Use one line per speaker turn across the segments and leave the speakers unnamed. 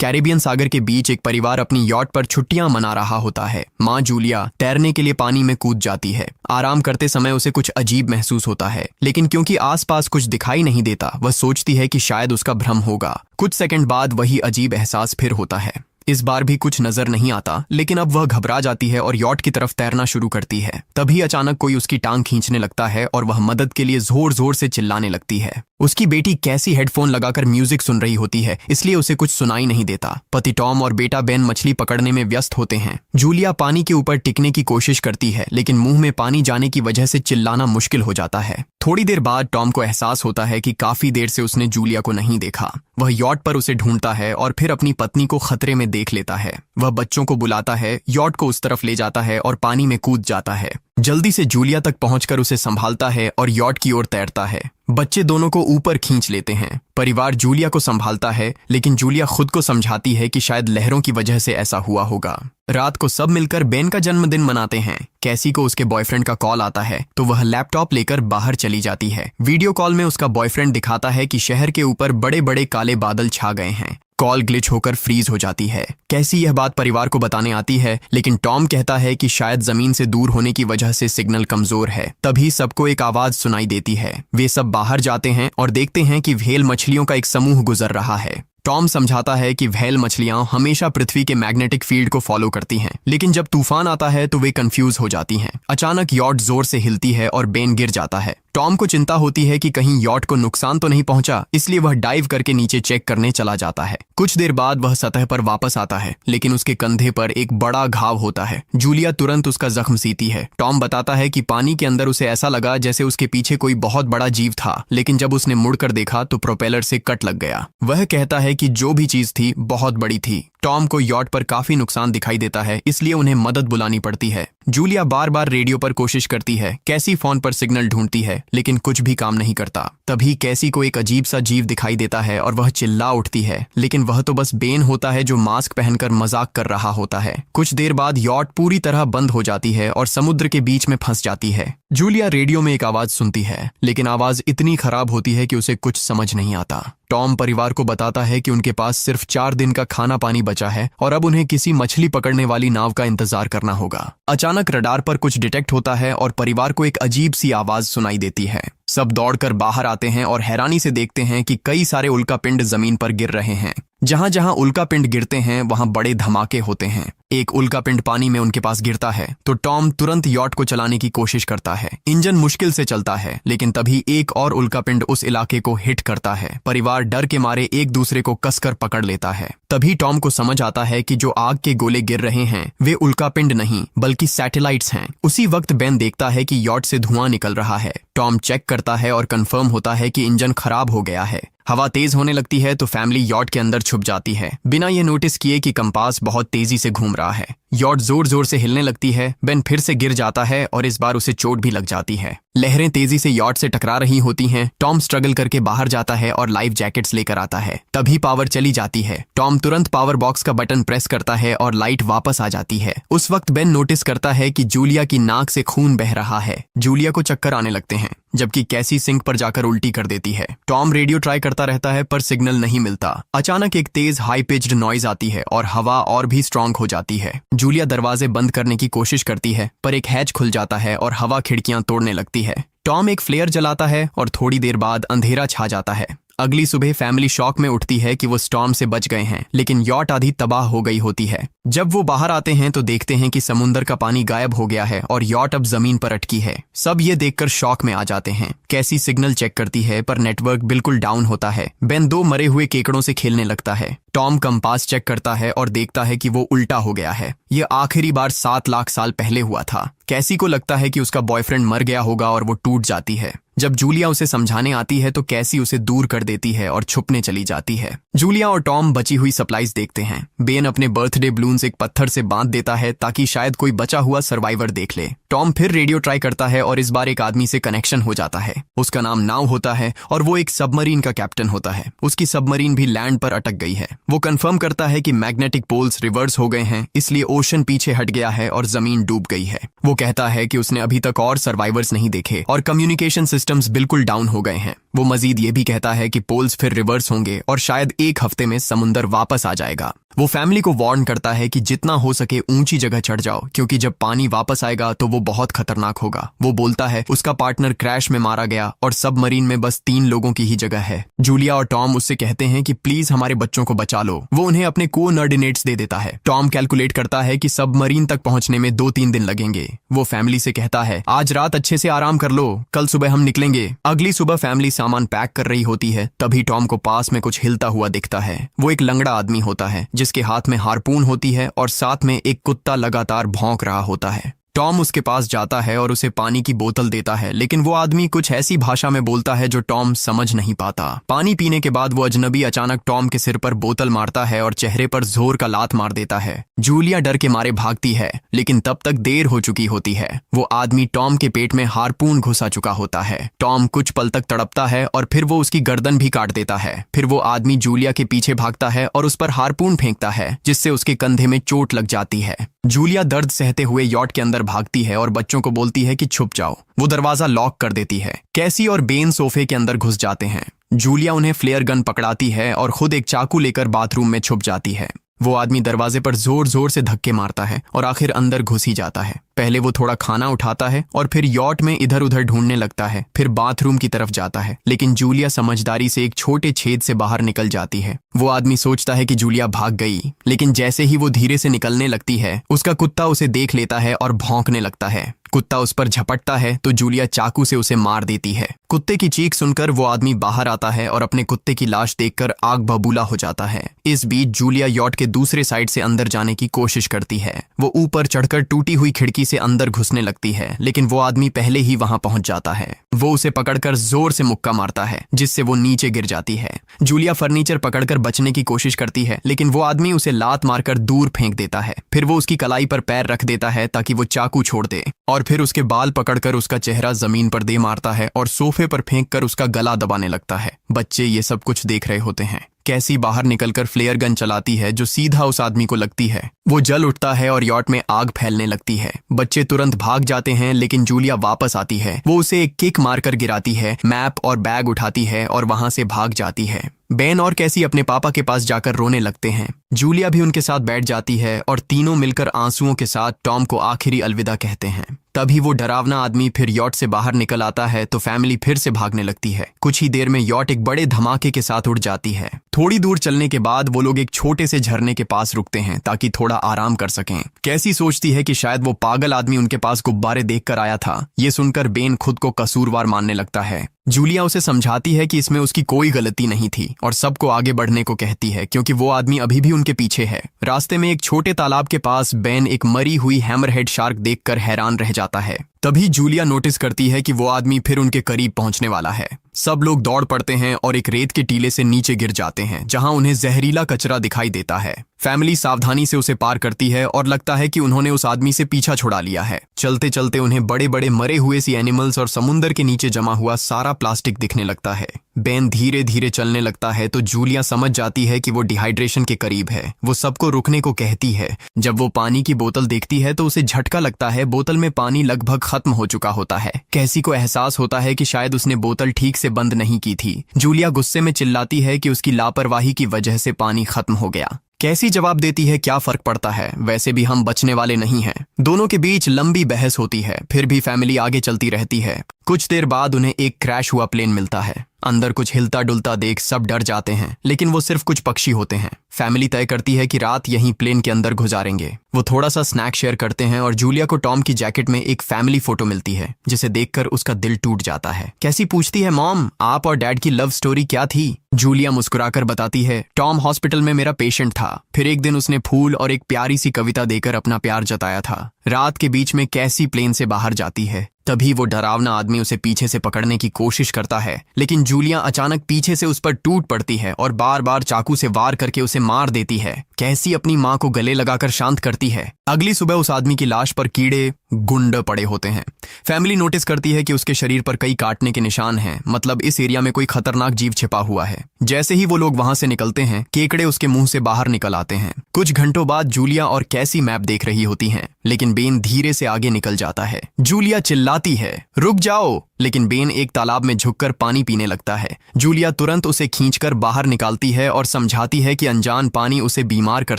Caribbean सागर के बीच एक परिवार अपनी यॉट पर छुट्टियां मना रहा होता है। माँ जूलिया तैरने के लिए पानी में कूद जाती है। आराम करते समय उसे कुछ अजीब महसूस होता है, लेकिन क्योंकि आसपास कुछ दिखाई नहीं देता, वह सोचती है कि शायद उसका भ्रम होगा। कुछ सेकंड बाद वही अजीब एहसास फिर होता है। इस बार भी कुछ नजर नहीं आता, लेकिन अब वह घबरा जाती है और यॉट की तरफ तैरना शुरू करती है। तभी अचानक कोई उसकी टांग खींचने लगता है और वह मदद के लिए जोर जोर से चिल्लाने लगती है। उसकी बेटी कैसी हेडफोन लगाकर म्यूजिक सुन रही होती है, इसलिए उसे कुछ सुनाई नहीं देता। पति टॉम और बेटा बेन मछली पकड़ने में व्यस्त होते हैं। जूलिया पानी के ऊपर टिकने की कोशिश करती है, लेकिन मुंह में पानी जाने की वजह से चिल्लाना मुश्किल हो जाता है। थोड़ी देर बाद टॉम को एहसास होता है कि काफी देर से उसने जूलिया को नहीं देखा। वह यॉट पर उसे ढूंढता है और फिर अपनी पत्नी को खतरे में देख लेता है। वह बच्चों को बुलाता है, यॉट को उस तरफ ले जाता है और पानी में कूद जाता है। जल्दी से जूलिया तक पहुंचकर उसे संभालता है और यॉट की ओर तैरता है। बच्चे दोनों को ऊपर खींच लेते हैं। परिवार जूलिया को संभालता है, लेकिन जूलिया खुद को समझाती है कि शायद लहरों की वजह से ऐसा हुआ होगा। रात को सब मिलकर बेन का जन्मदिन मनाते हैं। कैसी को उसके बॉयफ्रेंड का कॉल आता है, तो वह लैपटॉप लेकर बाहर चली जाती है। वीडियो कॉल में उसका बॉयफ्रेंड दिखाता है कि शहर के ऊपर बड़े बड़े काले बादल छा गए हैं। कॉल ग्लिच होकर फ्रीज हो जाती है। कैसी यह बात परिवार को बताने आती है, लेकिन टॉम कहता है कि शायद जमीन से दूर होने की वजह से सिग्नल कमजोर है। तभी सबको एक आवाज सुनाई देती है। वे सब बाहर जाते हैं और देखते हैं कि व्हेल मछलियों का एक समूह गुजर रहा है। टॉम समझाता है कि व्हेल मछलियां हमेशा पृथ्वी के मैग्नेटिक फील्ड को फॉलो करती हैं, लेकिन जब तूफान आता है तो वे कंफ्यूज हो जाती हैं। अचानक यॉट जोर से हिलती है और बेन गिर जाता है। टॉम को चिंता होती है कि कहीं यॉट को नुकसान तो नहीं पहुंचा, इसलिए वह डाइव करके नीचे चेक करने चला जाता है। कुछ देर बाद वह सतह पर वापस आता है, लेकिन उसके कंधे पर एक बड़ा घाव होता है। जूलिया तुरंत उसका जख्म सीती है। टॉम बताता है कि पानी के अंदर उसे ऐसा लगा जैसे उसके पीछे कोई बहुत बड़ा जीव था, लेकिन जब उसने मुड़कर देखा तो प्रोपेलर से कट लग गया। वह कहता है कि जो भी चीज थी बहुत बड़ी थी। टॉम को यॉट पर काफी नुकसान दिखाई देता है, इसलिए उन्हें मदद बुलानी पड़ती है। जूलिया बार बार रेडियो पर कोशिश करती है। कैसी फोन पर सिग्नल ढूंढती है, लेकिन कुछ भी काम नहीं करता। तभी कैसी को एक अजीब सा जीव दिखाई देता है और वह चिल्ला उठती है, लेकिन वह तो बस बेन होता है जो मास्क पहनकर मजाक कर रहा होता है। कुछ देर बाद यॉट पूरी तरह बंद हो जाती है और समुद्र के बीच में फंस जाती है। जूलिया रेडियो में एक आवाज सुनती है, लेकिन आवाज इतनी खराब होती है कि उसे कुछ समझ नहीं आता। टॉम परिवार को बताता है कि उनके पास सिर्फ 4 दिन का खाना पानी बचा है और अब उन्हें किसी मछली पकड़ने वाली नाव का इंतजार करना होगा। अचानक रडार पर कुछ डिटेक्ट होता है और परिवार को एक अजीब सी आवाज सुनाई देती है। सब दौड़कर बाहर आते हैं और हैरानी से देखते हैं कि कई सारे उल्कापिंड जमीन पर गिर रहे हैं। जहां जहां उल्कापिंड गिरते हैं वहां बड़े धमाके होते हैं। एक उल्कापिंड पानी में उनके पास गिरता है तो टॉम तुरंत यॉट को चलाने की कोशिश करता है। इंजन मुश्किल से चलता है, लेकिन तभी एक और उल्कापिंड उस इलाके को हिट करता है। परिवार डर के मारे एक दूसरे को कसकर पकड़ लेता है। तभी टॉम को समझ आता है कि जो आग के गोले गिर रहे हैं वे उल्कापिंड नहीं बल्कि सैटेलाइट्स हैं। उसी वक्त बेन देखता है कि यॉट से धुआं निकल रहा है। टॉम चेक करता है और कंफर्म होता है कि इंजन खराब हो गया है। हवा तेज होने लगती है तो फैमिली यॉट के अंदर छुप जाती है, बिना ये नोटिस किए कि कंपास बहुत तेजी से घूम रहा है। यॉट जोर जोर से हिलने लगती है। बेन फिर से गिर जाता है और इस बार उसे चोट भी लग जाती है। लहरें तेजी से यॉट से टकरा रही होती हैं। टॉम स्ट्रगल करके बाहर जाता है और लाइफ जैकेट्स लेकर आता है। तभी पावर चली जाती है। टॉम तुरंत पावर बॉक्स का बटन प्रेस करता है और लाइट वापस आ जाती है। उस वक्त बेन नोटिस करता है कि जूलिया की नाक से खून बह रहा है। जूलिया को चक्कर आने लगते हैं, जबकि कैसी सिंक पर जाकर उल्टी कर देती है। टॉम रेडियो ट्राई करता रहता है पर सिग्नल नहीं मिलता। अचानक एक तेज हाई पिच्ड नॉइज आती है और हवा और भी स्ट्रांग हो जाती है। जूलिया दरवाजे बंद करने की कोशिश करती है, पर एक हैच खुल जाता है और हवा खिड़कियां तोड़ने लगती है। टॉम एक फ्लेयर जलाता है और थोड़ी देर बाद अंधेरा छा जाता है। अगली सुबह फैमिली शॉक में उठती है कि वो स्टॉर्म से बच गए हैं, लेकिन यॉट आधी तबाह हो गई होती है। जब वो बाहर आते हैं तो देखते हैं कि समुद्र का पानी गायब हो गया है और यॉट अब जमीन पर अटकी है। सब ये देखकर शॉक में आ जाते हैं। कैसी सिग्नल चेक करती है पर नेटवर्क बिल्कुल डाउन होता है। बेन 2 मरे हुए केकड़ों से खेलने लगता है। टॉम कंपास चेक करता है और देखता है कि वो उल्टा हो गया है। ये आखिरी बार 7 लाख साल पहले हुआ था। कैसी को लगता है कि उसका बॉयफ्रेंड मर गया होगा और वो टूट जाती है। जब जूलिया उसे समझाने आती है तो कैसी उसे दूर कर देती है और छुपने चली जाती है। जूलिया और टॉम बची हुई सप्लाईज देखते हैं। बेन अपने बर्थडे बलून्स एक पत्थर से बांध देता है ताकि शायद कोई बचा हुआ सर्वाइवर देख ले। टॉम फिर रेडियो ट्राई करता है और इस बार एक आदमी से कनेक्शन हो जाता है। उसका नाम नाव होता है और वो एक सबमरीन का कैप्टन होता है। उसकी सबमरीन भी लैंड पर अटक गई है। वो कंफर्म करता है कि मैग्नेटिक पोल्स रिवर्स हो गए हैं, इसलिए ओशन पीछे हट गया है और जमीन डूब गई है। वो वो कहता है कि उसने अभी तक और सर्वाइवर्स नहीं देखे और कम्युनिकेशन सिस्टम्स बिल्कुल डाउन हो गए हैं। वो मजीद ये भी कहता है कि पोल्स फिर रिवर्स होंगे और शायद एक हफ्ते में समुंदर वापस आ जाएगा। वो फैमिली को वार्न करता है कि जितना हो सके ऊंची जगह चढ़ जाओ, क्योंकि जब पानी वापस आएगा तो वो बहुत खतरनाक होगा। वो बोलता है उसका पार्टनर क्रैश में मारा गया और सबमरीन में बस 3 लोगों की ही जगह है। जूलिया और टॉम उससे कहते हैं कि प्लीज हमारे बच्चों को बचा लो। वो उन्हें अपने कोऑर्डिनेट्स दे देता है। टॉम कैलकुलेट करता है कि सबमरीन तक पहुंचने में 2-3 दिन लगेंगे। वो फैमिली से कहता है आज रात अच्छे से आराम कर लो, कल सुबह हम निकलेंगे। अगली सुबह फैमिली सामान पैक कर रही होती है, तभी टॉम को पास में कुछ हिलता हुआ दिखता है। वो एक लंगड़ा आदमी होता है जिसके हाथ में हार्पून होती है और साथ में एक कुत्ता लगातार भौंक रहा होता है। टॉम उसके पास जाता है और उसे पानी की बोतल देता है, लेकिन वो आदमी कुछ ऐसी भाषा में बोलता है जो टॉम समझ नहीं पाता। पानी पीने के बाद वो अजनबी अचानक टॉम के सिर पर बोतल मारता है और चेहरे पर जोर का लात मार देता है। जूलिया डर के मारे भागती है, लेकिन तब तक देर हो चुकी होती है। वो आदमी टॉम के पेट में हार्पून घुसा चुका होता है। टॉम कुछ पल तक तड़पता है और फिर वो उसकी गर्दन भी काट देता है। फिर वो आदमी जूलिया के पीछे भागता है और उस पर हार्पून फेंकता है, जिससे उसके कंधे में चोट लग जाती है। जूलिया दर्द सहते हुए यॉट के अंदर भागती है और बच्चों को बोलती है कि छुप जाओ। वो दरवाजा लॉक कर देती है। कैसी और बेन सोफे के अंदर घुस जाते हैं। जूलिया उन्हें फ्लेयर गन पकड़ाती है और खुद एक चाकू लेकर बाथरूम में छुप जाती है। वो आदमी दरवाजे पर जोर जोर से धक्के मारता है और आखिर अंदर घुस ही जाता है। पहले वो थोड़ा खाना उठाता है और फिर यॉट में इधर उधर ढूंढने लगता है, फिर बाथरूम की तरफ जाता है, लेकिन जूलिया समझदारी से एक छोटे छेद से बाहर निकल जाती है। वो आदमी सोचता है कि जूलिया भाग गई, लेकिन जैसे ही वो धीरे से निकलने लगती है, उसका कुत्ता उसे देख लेता है और भौंकने लगता है। कुत्ता उस पर झपटता है तो जूलिया चाकू से उसे मार देती है। कुत्ते की चीख सुनकर वो आदमी बाहर आता है और अपने कुत्ते की लाश देखकर आग बबूला हो जाता है। इस बीच जूलिया यॉट के दूसरे साइड से अंदर जाने की कोशिश करती है। वो ऊपर चढ़कर टूटी हुई खिड़की से अंदर घुसने लगती है, लेकिन वो आदमी पहले ही वहां पहुंच जाता है। वो उसे पकड़कर जोर से मुक्का मारता है, जिससे वो नीचे गिर जाती है। जूलिया फर्नीचर पकड़कर बचने की कोशिश करती है, लेकिन वो आदमी उसे लात मारकर दूर फेंक देता है। फिर वो उसकी कलाई पर पैर रख देता है ताकि वो चाकू छोड़ दे, और फिर उसके बाल पकड़कर उसका चेहरा जमीन पर दे मारता है और सोफे पर फेंककर उसका गला दबाने लगता है। बच्चे ये सब कुछ देख रहे होते हैं। कैसी बाहर निकलकर फ्लेयर गन चलाती है जो सीधा उस आदमी को लगती है। वो जल उठता है और यॉट में आग फैलने लगती है। बच्चे तुरंत भाग जाते हैं, लेकिन जूलिया वापस आती है। वो उसे एक किक मारकर गिराती है, मैप और बैग उठाती है और वहां से भाग जाती है। बेन और कैसी अपने पापा के पास जाकर रोने लगते हैं। जूलिया भी उनके साथ बैठ जाती है और तीनों मिलकर आंसुओं के साथ टॉम को आखिरी अलविदा कहते हैं। तभी वो डरावना आदमी फिर यॉट से बाहर निकल आता है तो फैमिली फिर से भागने लगती है। कुछ ही देर में यॉट एक बड़े धमाके के साथ उड़ जाती है। थोड़ी दूर चलने के बाद वो लोग एक छोटे से झरने के पास रुकते हैं ताकि थोड़ा आराम कर सकें। कैसी सोचती है कि शायद वो पागल आदमी उनके पास गुब्बारे देखकर आया था। ये सुनकर बेन खुद को कसूरवार मानने लगता है। जूलिया उसे समझाती है कि इसमें उसकी कोई गलती नहीं थी और सबको आगे बढ़ने को कहती है, क्योंकि वो आदमी अभी भी उनके पीछे है। रास्ते में एक छोटे तालाब के पास बेन एक मरी हुई हैमरहेड शार्क देखकर हैरान रह जाता है। तभी जूलिया नोटिस करती है कि वो आदमी फिर उनके करीब पहुंचने वाला है। सब लोग दौड़ पड़ते हैं और एक रेत के टीले से नीचे गिर जाते हैं, जहां उन्हें जहरीला कचरा दिखाई देता है। फैमिली सावधानी से उसे पार करती है और लगता है कि उन्होंने उस आदमी से पीछा छुड़ा लिया है। चलते चलते उन्हें बड़े बड़े मरे हुए सी एनिमल्स और समुंदर के नीचे जमा हुआ सारा प्लास्टिक दिखने लगता है। बेन धीरे धीरे चलने लगता है तो जूलिया समझ जाती है कि वो डिहाइड्रेशन के करीब है। वो सबको रुकने को कहती है। जब वो पानी की बोतल देखती है तो उसे झटका लगता है। बोतल में पानी लगभग खत्म हो चुका होता है। कैसी को एहसास होता है कि शायद उसने बोतल ठीक से बंद नहीं की थी। जूलिया गुस्से में चिल्लाती है कि उसकी लापरवाही की वजह से पानी खत्म हो गया। कैसी जवाब देती है, क्या फर्क पड़ता है, वैसे भी हम बचने वाले नहीं हैं। दोनों के बीच लंबी बहस होती है, फिर भी फैमिली आगे चलती रहती है। कुछ देर बाद उन्हें एक क्रैश हुआ प्लेन मिलता है। अंदर कुछ हिलता डुलता देख सब डर जाते हैं, लेकिन वो सिर्फ कुछ पक्षी होते हैं। फैमिली तय करती है कि रात यहीं प्लेन के अंदर गुजारेंगे। वो थोड़ा सा स्नैक शेयर करते हैं और जूलिया को टॉम की जैकेट में एक फैमिली फोटो मिलती है, जिसे देखकर उसका दिल टूट जाता है। कैसी पूछती है, मॉम आप और डैड की लव स्टोरी क्या थी? जूलिया मुस्कुराकर बताती है, टॉम हॉस्पिटल में मेरा पेशेंट था। फिर एक दिन उसने फूल और एक प्यारी सी कविता देकर अपना प्यार जताया था। रात के बीच में कैसी प्लेन से बाहर जाती है। तभी वो डरावना आदमी उसे पीछे से पकड़ने की कोशिश करता है, लेकिन जूलिया अचानक पीछे से उस पर टूट पड़ती है और बार बार चाकू से वार करके उसे मार देती है। कैसी अपनी माँ को गले लगाकर शांत करती है। अगली सुबह उस आदमी की लाश पर कीड़े गुंड पड़े होते हैं। फैमिली नोटिस करती है कि उसके शरीर पर कई काटने के निशान हैं, मतलब इस एरिया में कोई खतरनाक जीव छिपा हुआ है। जैसे ही वो लोग वहां से निकलते हैं, केकड़े उसके मुंह से बाहर निकल आते हैं। कुछ घंटों बाद जूलिया और कैसी मैप देख रही होती हैं, लेकिन बेन धीरे से आगे निकल जाता है। जूलिया चिल्लाती है, रुक जाओ, लेकिन बेन एक तालाब में झुककर पानी पीने लगता है। जूलिया तुरंत उसे खींचकर बाहर निकालती है और समझाती है कि अनजान पानी उसे बीमार कर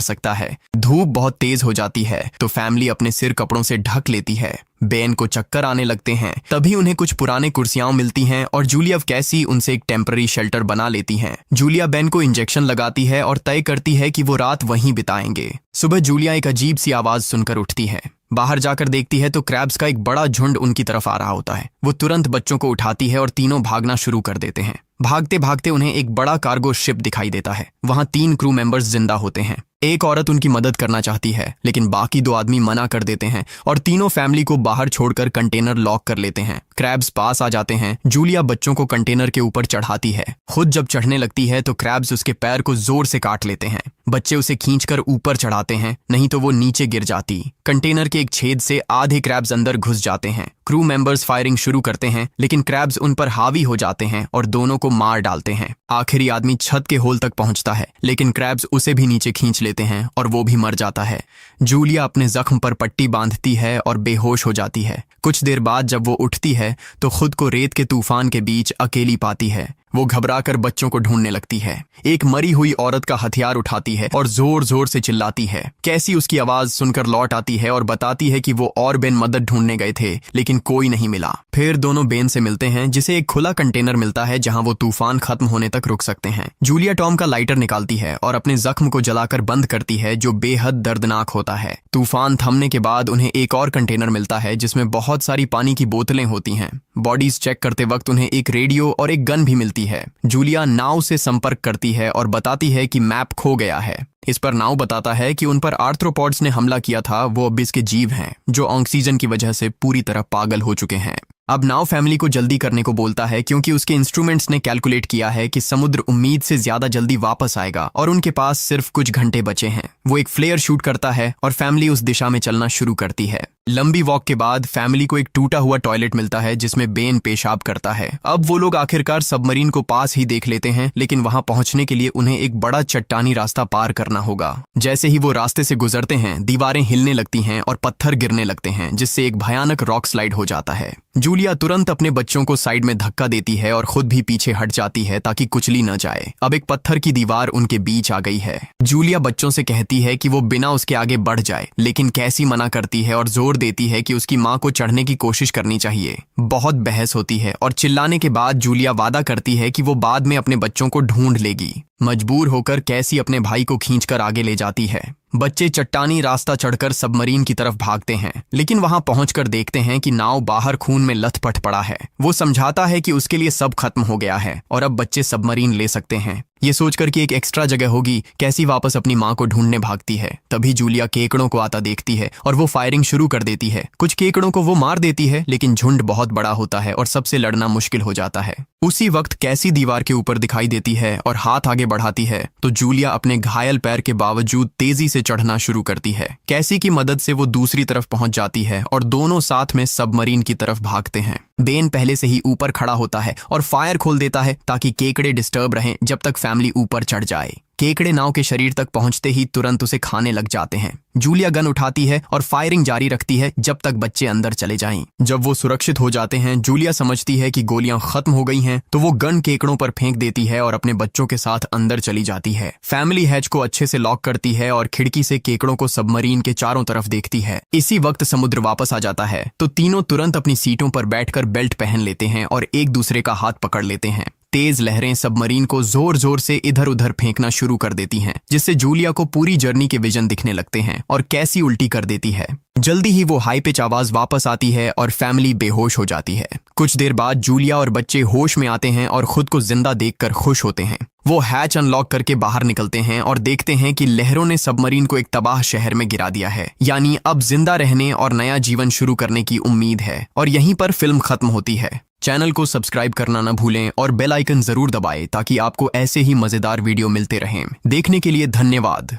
सकता है। धूप बहुत तेज हो जाती है तो फैमिली अपने सिर कपड़ों से ढक लेती है। बेन को चक्कर आने लगते हैं। तभी उन्हें कुछ पुराने कुर्सियां मिलती हैं और जूलिया कैसी उनसे एक टेम्पररी शेल्टर बना लेती हैं। जूलिया बेन को इंजेक्शन लगाती है और तय करती है कि वो रात वहीं बिताएंगे। सुबह जूलिया एक अजीब सी आवाज सुनकर उठती है। बाहर जाकर देखती है तो क्रैब्स का एक बड़ा झुंड उनकी तरफ आ रहा होता है। वो तुरंत बच्चों को उठाती है और तीनों भागना शुरू कर देते हैं। भागते भागते उन्हें एक बड़ा कार्गो शिप दिखाई देता है। वहां 3 क्रू मेंबर्स जिंदा होते हैं। एक औरत उनकी मदद करना चाहती है, लेकिन बाकी 2 आदमी मना कर देते हैं और तीनों फैमिली को बाहर छोड़कर कंटेनर लॉक कर लेते हैं। क्रैब्स पास आ जाते हैं। जूलिया बच्चों को कंटेनर के ऊपर चढ़ाती है। खुद जब चढ़ने लगती है तो क्रैब्स उसके पैर को जोर से काट लेते हैं। बच्चे उसे खींचकर ऊपर चढ़ाते हैं, नहीं तो वो नीचे गिर जाती। कंटेनर के एक छेद से आधे क्रैब्स अंदर घुस जाते हैं। क्रू मेंबर्स फायरिंग शुरू करते हैं, लेकिन क्रैब्स उन पर हावी हो जाते हैं और दोनों को मार डालते हैं। आखिरी आदमी छत के होल तक पहुंचता है, लेकिन क्रैब्स उसे भी नीचे खींच लेते हैं और वो भी मर जाता है। जूलिया अपने जख्म पर पट्टी बांधती है और बेहोश हो जाती है। कुछ देर बाद जब वो उठती है तो खुद को रेत के तूफान के बीच अकेली पाती है। वो घबराकर बच्चों को ढूंढने लगती है। एक मरी हुई औरत का हथियार उठाती है और जोर जोर से चिल्लाती है। कैसी उसकी आवाज सुनकर लौट आती है और बताती है कि वो और बेन मदद ढूंढने गए थे, लेकिन कोई नहीं मिला। फिर दोनों बेन से मिलते हैं, जिसे एक खुला कंटेनर मिलता है जहां वो तूफान खत्म होने तक रुक सकते हैं। जूलिया टॉम का लाइटर निकालती है और अपने जख्म को जलाकर बंद करती है, जो बेहद दर्दनाक होता है। तूफान थमने के बाद उन्हें एक और कंटेनर मिलता है जिसमें बहुत सारी पानी की बोतलें होती हैं। बॉडीज चेक करते वक्त उन्हें एक रेडियो और एक गन भी मिलती है। जूलिया नाव से संपर्क करती है और बताती है कि मैप खो गया है। इस पर नाव बताता है कि उन पर आर्थ्रोपॉड्स ने हमला किया था। वो अब इसके जीव हैं, जो ऑक्सीजन की वजह से पूरी तरह पागल हो चुके हैं। अब नाव फैमिली को जल्दी करने को बोलता है, क्योंकि उसके इंस्ट्रूमेंट्स ने कैलकुलेट किया है कि समुद्र उम्मीद से ज्यादा जल्दी वापस आएगा और उनके पास सिर्फ कुछ घंटे बचे हैं। वो एक फ्लेयर शूट करता है और फैमिली उस दिशा में चलना शुरू करती है। लंबी वॉक के बाद फैमिली को एक टूटा हुआ टॉयलेट मिलता है जिसमें बेन पेशाब करता है। अब वो लोग आखिरकार सबमरीन को पास ही देख लेते हैं, लेकिन वहां पहुंचने के लिए उन्हें एक बड़ा चट्टानी रास्ता पार करना होगा। जैसे ही वो रास्ते से गुजरते हैं, दीवारें हिलने लगती हैं और पत्थर गिरने लगते हैं, जिससे एक भयानक रॉक स्लाइड हो जाता है। जूलिया तुरंत अपने बच्चों को साइड में धक्का देती है और खुद भी पीछे हट जाती है ताकि कुचली न जाए। अब एक पत्थर की दीवार उनके बीच आ गई है। जूलिया बच्चों से कहती है कि वो बिना उसके आगे बढ़ जाए, लेकिन कैसी मना करती है और जोर देती है कि उसकी मां को चढ़ने की कोशिश करनी चाहिए। बहुत बहस होती है और चिल्लाने के बाद जूलिया वादा करती है कि वो बाद में अपने बच्चों को ढूंढ लेगी। मजबूर होकर कैसी अपने भाई को खींचकर आगे ले जाती है। बच्चे चट्टानी रास्ता चढ़कर सबमरीन की तरफ भागते हैं, लेकिन वहां पहुंचकर देखते हैं कि नाव बाहर खून में लथपथ पड़ा है। वो समझाता है कि उसके लिए सब खत्म हो गया है और अब बच्चे सबमरीन ले सकते हैं। ये सोचकर कि एक एक्स्ट्रा जगह होगी, कैसी वापस अपनी मां को ढूंढने भागती है। तभी जूलिया केकड़ों को आता देखती है और वो फायरिंग शुरू कर देती है। कुछ केकड़ों को वो मार देती है, लेकिन झुंड बहुत बड़ा होता है और सबसे लड़ना मुश्किल हो जाता है। उसी वक्त कैसी दीवार के ऊपर दिखाई देती है और हाथ आगे बढ़ाती है तो जूलिया अपने घायल पैर के बावजूद तेजी से चढ़ना शुरू करती है। कैसी की मदद से वो दूसरी तरफ पहुंच जाती है और दोनों साथ में सबमरीन की तरफ भागते हैं। बेन पहले से ही ऊपर खड़ा होता है और फायर खोल देता है ताकि केकड़े डिस्टर्ब रहें जब तक फैमिली ऊपर चढ़ जाए। केकड़े नाव के शरीर तक पहुंचते ही तुरंत उसे खाने लग जाते हैं। जूलिया गन उठाती है और फायरिंग जारी रखती है जब तक बच्चे अंदर चले जाएं। जब वो सुरक्षित हो जाते हैं, जूलिया समझती है कि गोलियां खत्म हो गई हैं, तो वो गन केकड़ों पर फेंक देती है और अपने बच्चों के साथ अंदर चली जाती है। फैमिली हैच को अच्छे से लॉक करती है और खिड़की से केकड़ों को सबमरीन के चारों तरफ देखती है। इसी वक्त समुद्र वापस आ जाता है तो तीनों तुरंत अपनी सीटों पर बैठकर बेल्ट पहन लेते हैं और एक दूसरे का हाथ पकड़ लेते हैं। तेज लहरें सबमरीन को जोर जोर से इधर उधर फेंकना शुरू कर देती हैं, जिससे जूलिया को पूरी जर्नी के विजन दिखने लगते हैं और कैसी उल्टी कर देती है। जल्दी ही वो हाई पिच आवाज वापस आती है और फैमिली बेहोश हो जाती है। कुछ देर बाद जूलिया और बच्चे होश में आते हैं और खुद को जिंदा देखकर खुश होते हैं। वो हैच अनलॉक करके बाहर निकलते हैं और देखते हैं कि लहरों ने सबमरीन को एक तबाह शहर में गिरा दिया है। यानी अब जिंदा रहने और नया जीवन शुरू करने की उम्मीद है। और यहीं पर फिल्म खत्म होती है। चैनल को सब्सक्राइब करना न भूलें और बेल आइकन जरूर दबाएं ताकि आपको ऐसे ही मजेदार वीडियो मिलते रहें। देखने के लिए धन्यवाद।